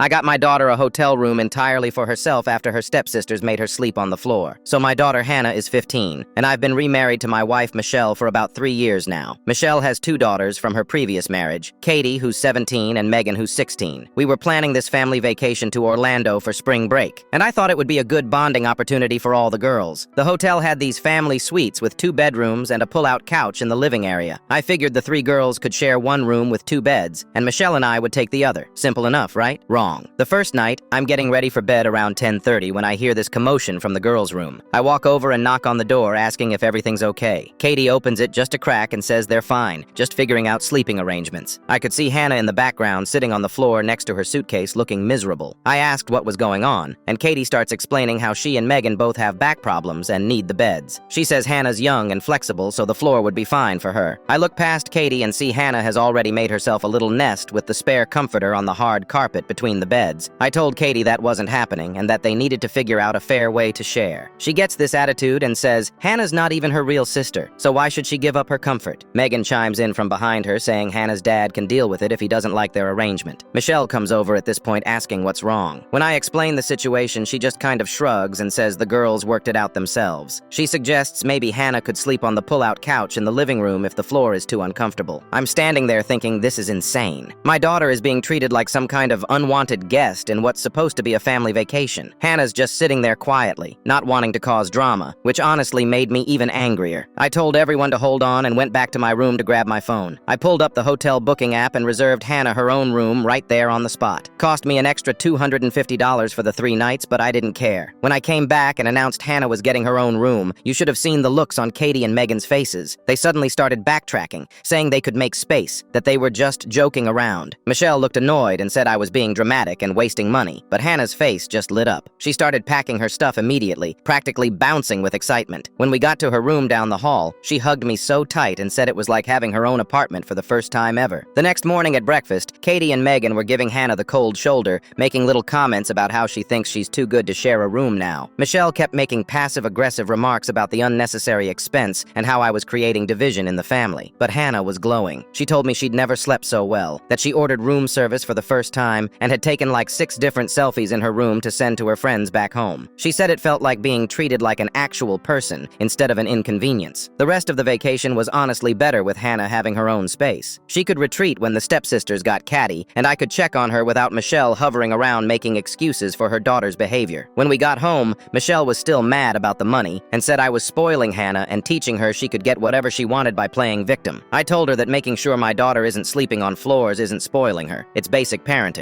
I got my daughter a hotel room entirely for herself after her stepsisters made her sleep on the floor. So my daughter Hannah is 15, and I've been remarried to my wife Michelle for about 3 years now. Michelle has 2 daughters from her previous marriage, Katie, who's 17, and Megan, who's 16. We were planning this family vacation to Orlando for spring break, and I thought it would be a good bonding opportunity for all the girls. The hotel had these family suites with 2 bedrooms and a pull-out couch in the living area. I figured the 3 girls could share one room with 2 beds, and Michelle and I would take the other. Simple enough, right? Wrong. The first night, I'm getting ready for bed around 10:30 when I hear this commotion from the girls' room. I walk over and knock on the door asking if everything's okay. Katie opens it just a crack and says they're fine, just figuring out sleeping arrangements. I could see Hannah in the background sitting on the floor next to her suitcase looking miserable. I asked what was going on, and Katie starts explaining how she and Megan both have back problems and need the beds. She says Hannah's young and flexible, so the floor would be fine for her. I look past Katie and see Hannah has already made herself a little nest with the spare comforter on the hard carpet between the beds. I told Katie that wasn't happening and that they needed to figure out a fair way to share. She gets this attitude and says, Hannah's not even her real sister, so why should she give up her comfort? Megan chimes in from behind her saying Hannah's dad can deal with it if he doesn't like their arrangement. Michelle comes over at this point asking what's wrong. When I explain the situation, she just kind of shrugs and says the girls worked it out themselves. She suggests maybe Hannah could sleep on the pull-out couch in the living room if the floor is too uncomfortable. I'm standing there thinking this is insane. My daughter is being treated like some kind of unwanted guest in what's supposed to be a family vacation. Hannah's just sitting there quietly, not wanting to cause drama, which honestly made me even angrier. I told everyone to hold on and went back to my room to grab my phone. I pulled up the hotel booking app and reserved Hannah her own room right there on the spot. Cost me an extra $250 for the 3 nights, but I didn't care. When I came back and announced Hannah was getting her own room, you should have seen the looks on Katie and Megan's faces. They suddenly started backtracking, saying they could make space, that they were just joking around. Michelle looked annoyed and said I was being dramatic and wasting money, but Hannah's face just lit up. She started packing her stuff immediately, practically bouncing with excitement. When we got to her room down the hall, she hugged me so tight and said it was like having her own apartment for the first time ever. The next morning at breakfast, Katie and Megan were giving Hannah the cold shoulder, making little comments about how she thinks she's too good to share a room now. Michelle kept making passive-aggressive remarks about the unnecessary expense and how I was creating division in the family. But Hannah was glowing. She told me she'd never slept so well, that she ordered room service for the first time, and had taken like 6 different selfies in her room to send to her friends back home. She said it felt like being treated like an actual person instead of an inconvenience. The rest of the vacation was honestly better with Hannah having her own space. She could retreat when the stepsisters got catty, and I could check on her without Michelle hovering around making excuses for her daughter's behavior. When we got home, Michelle was still mad about the money and said I was spoiling Hannah and teaching her she could get whatever she wanted by playing victim. I told her that making sure my daughter isn't sleeping on floors isn't spoiling her. It's basic parenting.